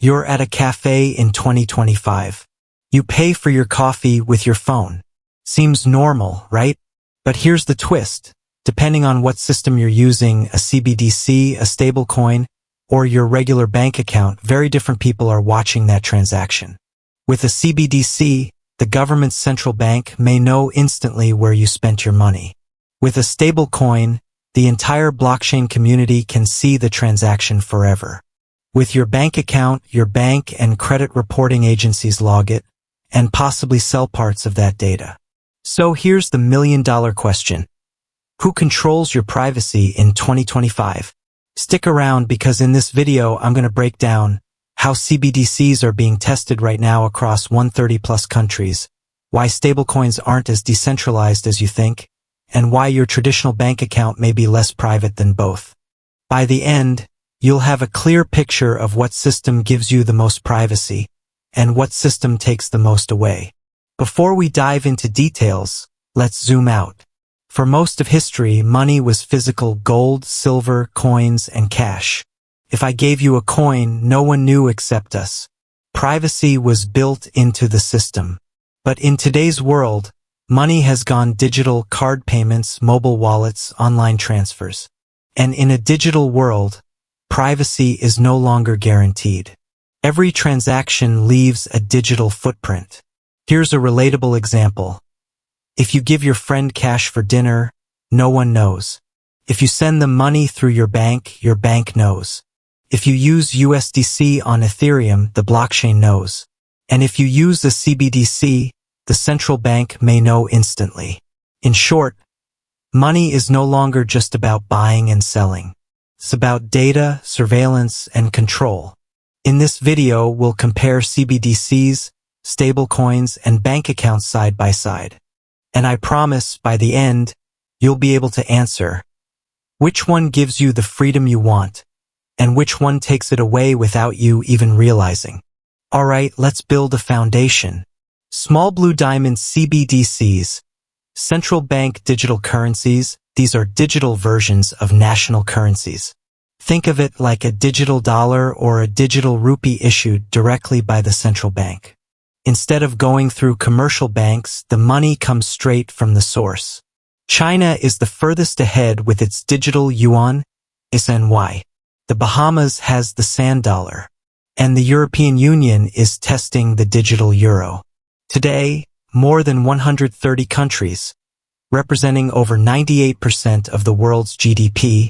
You're at a cafe in 2025. You pay for your coffee with your phone. Seems normal, right? But here's the twist. Depending on what system you're using, a CBDC, a stablecoin, or your regular bank account, very different people are watching that transaction. With a CBDC, the government's central bank may know instantly where you spent your money. With a stablecoin, the entire blockchain community can see the transaction forever. With your bank account, your bank and credit reporting agencies log it, and possibly sell parts of that data. So here's the million-dollar question. Who controls your privacy in 2025? Stick around because in this video I'm going to break down how CBDCs are being tested right now across 130+ countries, why stablecoins aren't as decentralized as you think, and why your traditional bank account may be less private than both. By the end, you'll have a clear picture of what system gives you the most privacy and what system takes the most away. Before we dive into details, let's zoom out. For most of history, money was physical gold, silver, coins, and cash. If I gave you a coin, no one knew except us. Privacy was built into the system. But in today's world, money has gone digital: card payments, mobile wallets, online transfers. And in a digital world, privacy is no longer guaranteed. Every transaction leaves a digital footprint. Here's a relatable example. If you give your friend cash for dinner, no one knows. If you send them money through your bank knows. If you use USDC on Ethereum, the blockchain knows. And if you use a CBDC, the central bank may know instantly. In short, money is no longer just about buying and selling. It's about data, surveillance, and control. In this video, we'll compare CBDCs, stablecoins, and bank accounts side by side. And I promise, by the end, you'll be able to answer which one gives you the freedom you want, and which one takes it away without you even realizing. Alright, let's build a foundation. Small blue diamond CBDCs, central bank digital currencies, these are digital versions of national currencies. Think of it like a digital dollar or a digital rupee issued directly by the central bank. Instead of going through commercial banks, the money comes straight from the source. China is the furthest ahead with its digital yuan, SNY. The Bahamas has the sand dollar. And the European Union is testing the digital euro. Today, more than 130 countries, representing over 98% of the world's GDP,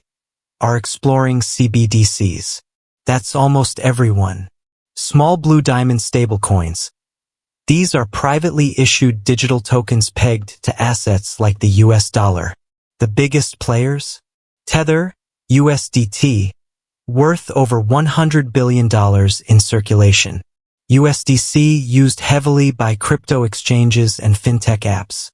are exploring CBDCs. That's almost everyone. Small blue diamond stablecoins. These are privately issued digital tokens pegged to assets like the US dollar. The biggest players? Tether, USDT, worth over $100 billion in circulation. USDC used heavily by crypto exchanges and fintech apps.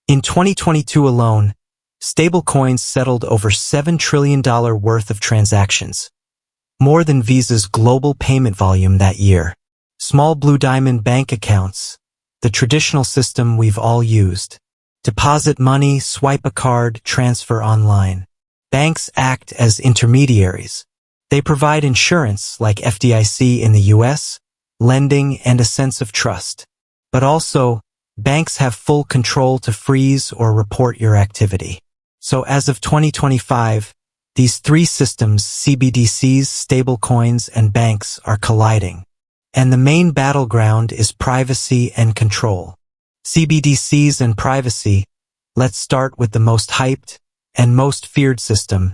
In 2022 alone, stablecoins settled over $7 trillion worth of transactions, more than Visa's global payment volume that year. Small blue diamond bank accounts, the traditional system we've all used. Deposit money, swipe a card, transfer online. Banks act as intermediaries. They provide insurance like FDIC in the US, lending, and a sense of trust. But also, banks have full control to freeze or report your activity. So as of 2025, these three systems, CBDCs, stablecoins, and banks, are colliding. And the main battleground is privacy and control. CBDCs and privacy. Let's start with the most hyped and most feared system,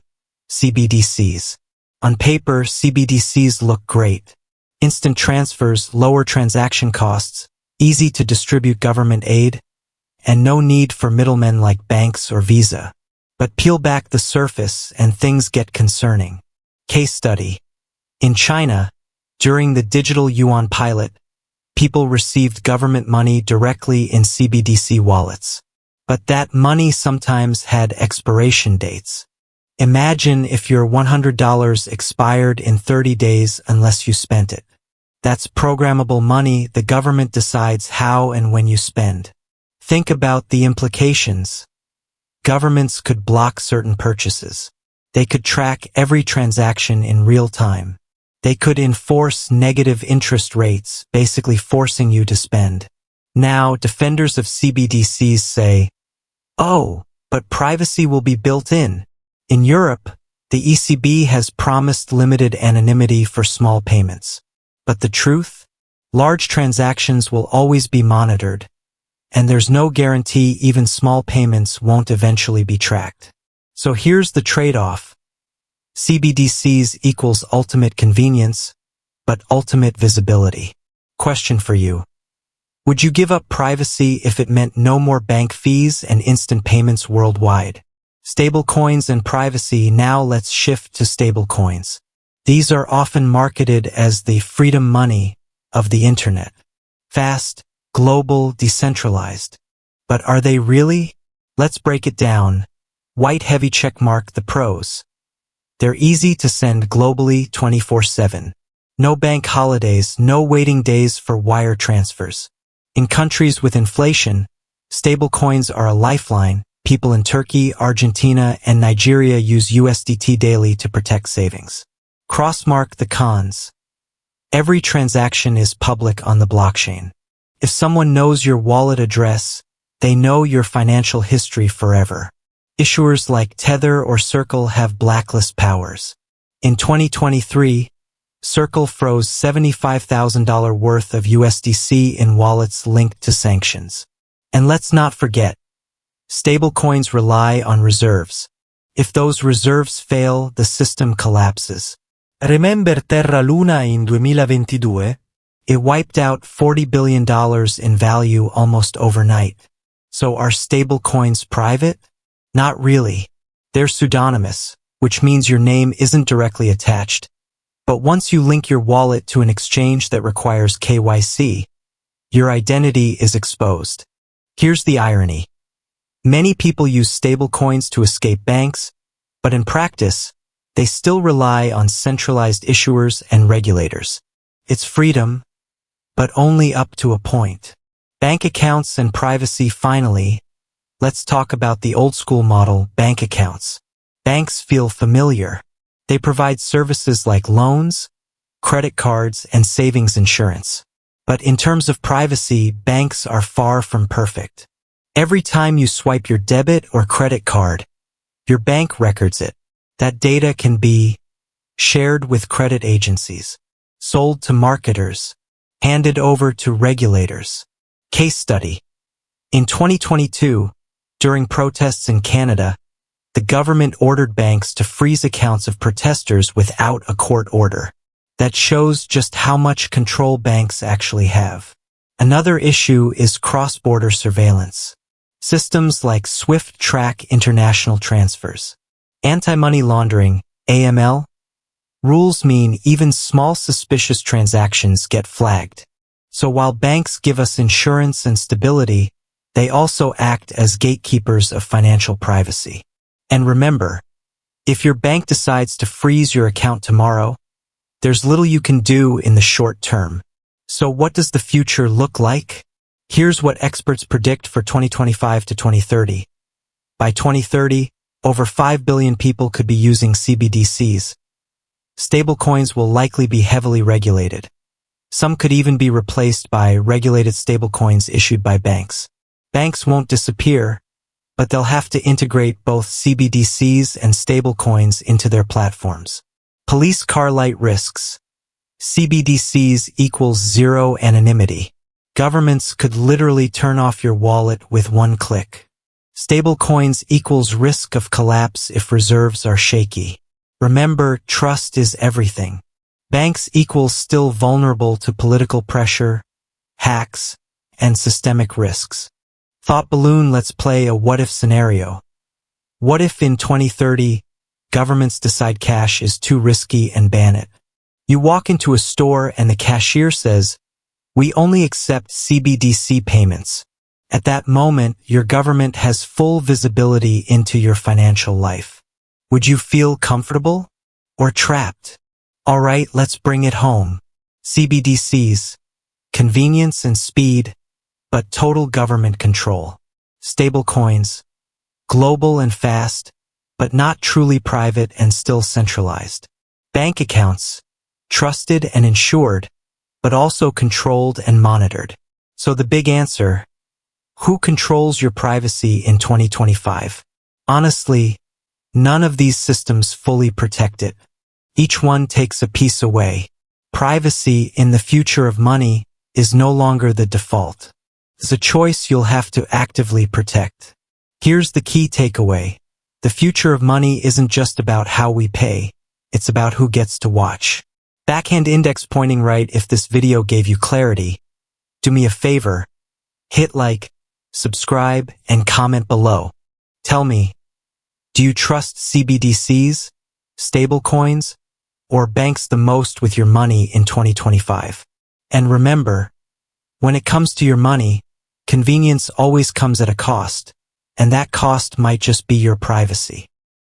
CBDCs. On paper, CBDCs look great. Instant transfers, lower transaction costs, easy to distribute government aid, and no need for middlemen like banks or Visa. But peel back the surface and things get concerning. Case study. In China, during the digital yuan pilot, people received government money directly in CBDC wallets. But that money sometimes had expiration dates. Imagine if your $100 expired in 30 days unless you spent it. That's programmable money the government decides how and when you spend. Think about the implications. Governments could block certain purchases. They could track every transaction in real time. They could enforce negative interest rates, basically forcing you to spend. Now, defenders of CBDCs say, oh, but privacy will be built in. In Europe, the ECB has promised limited anonymity for small payments. But the truth? Large transactions will always be monitored, and there's no guarantee even small payments won't eventually be tracked. So here's the trade-off. CBDCs equals ultimate convenience, but ultimate visibility. Question for you. Would you give up privacy if it meant no more bank fees and instant payments worldwide? Stablecoins and privacy. Now let's shift to stablecoins. These are often marketed as the freedom money of the internet. Fast, global, decentralized. But are they really? Let's break it down. White heavy checkmark the pros. They're easy to send globally 24/7. No bank holidays, no waiting days for wire transfers. In countries with inflation, stablecoins are a lifeline. People in Turkey, Argentina, and Nigeria use USDT daily to protect savings. Crossmark the cons. Every transaction is public on the blockchain. If someone knows your wallet address, they know your financial history forever. Issuers like Tether or Circle have blacklist powers. In 2023, Circle froze $75,000 worth of USDC in wallets linked to sanctions. And let's not forget, stablecoins rely on reserves. If those reserves fail, the system collapses. Remember Terra Luna in 2022? It wiped out $40 billion in value almost overnight. So are stablecoins private? Not really. They're pseudonymous, which means your name isn't directly attached. But once you link your wallet to an exchange that requires KYC, your identity is exposed. Here's the irony. Many people use stablecoins to escape banks, but in practice, they still rely on centralized issuers and regulators. It's freedom, but only up to a point. Bank accounts and privacy. Finally, let's talk about the old-school model, bank accounts. Banks feel familiar. They provide services like loans, credit cards, and savings insurance. But in terms of privacy, banks are far from perfect. Every time you swipe your debit or credit card, your bank records it. That data can be shared with credit agencies, sold to marketers, handed over to regulators. Case study. In 2022, during protests in Canada, the government ordered banks to freeze accounts of protesters without a court order. That shows just how much control banks actually have. Another issue is cross-border surveillance. Systems like SWIFT track international transfers. Anti-money laundering, AML, rules mean even small suspicious transactions get flagged. So while banks give us insurance and stability, they also act as gatekeepers of financial privacy. And remember, if your bank decides to freeze your account tomorrow, there's little you can do in the short term. So what does the future look like? Here's what experts predict for 2025 to 2030. By 2030, over 5 billion people could be using CBDCs. Stablecoins will likely be heavily regulated. Some could even be replaced by regulated stablecoins issued by banks. Banks won't disappear, but they'll have to integrate both CBDCs and stablecoins into their platforms. Police car light risks. CBDCs equals zero anonymity. Governments could literally turn off your wallet with one click. Stablecoins equals risk of collapse if reserves are shaky. Remember, trust is everything. Banks equals still vulnerable to political pressure, hacks, and systemic risks. Thought balloon. Let's play a what-if scenario. What if in 2030, governments decide cash is too risky and ban it? You walk into a store and the cashier says, "We only accept CBDC payments." At that moment, your government has full visibility into your financial life. Would you feel comfortable or trapped? All right, let's bring it home. CBDCs, convenience and speed, but total government control. Stablecoins, global and fast, but not truly private and still centralized. Bank accounts, trusted and insured, but also controlled and monitored. So the big answer, who controls your privacy in 2025? Honestly, none of these systems fully protect it. Each one takes a piece away. Privacy in the future of money is no longer the default. It's a choice you'll have to actively protect. Here's the key takeaway. The future of money isn't just about how we pay, it's about who gets to watch. Backhand index pointing right. If this video gave you clarity, do me a favor, hit like, subscribe, and comment below. Tell me, do you trust CBDCs, stablecoins, or banks the most with your money in 2025? And remember, when it comes to your money, convenience always comes at a cost, and that cost might just be your privacy.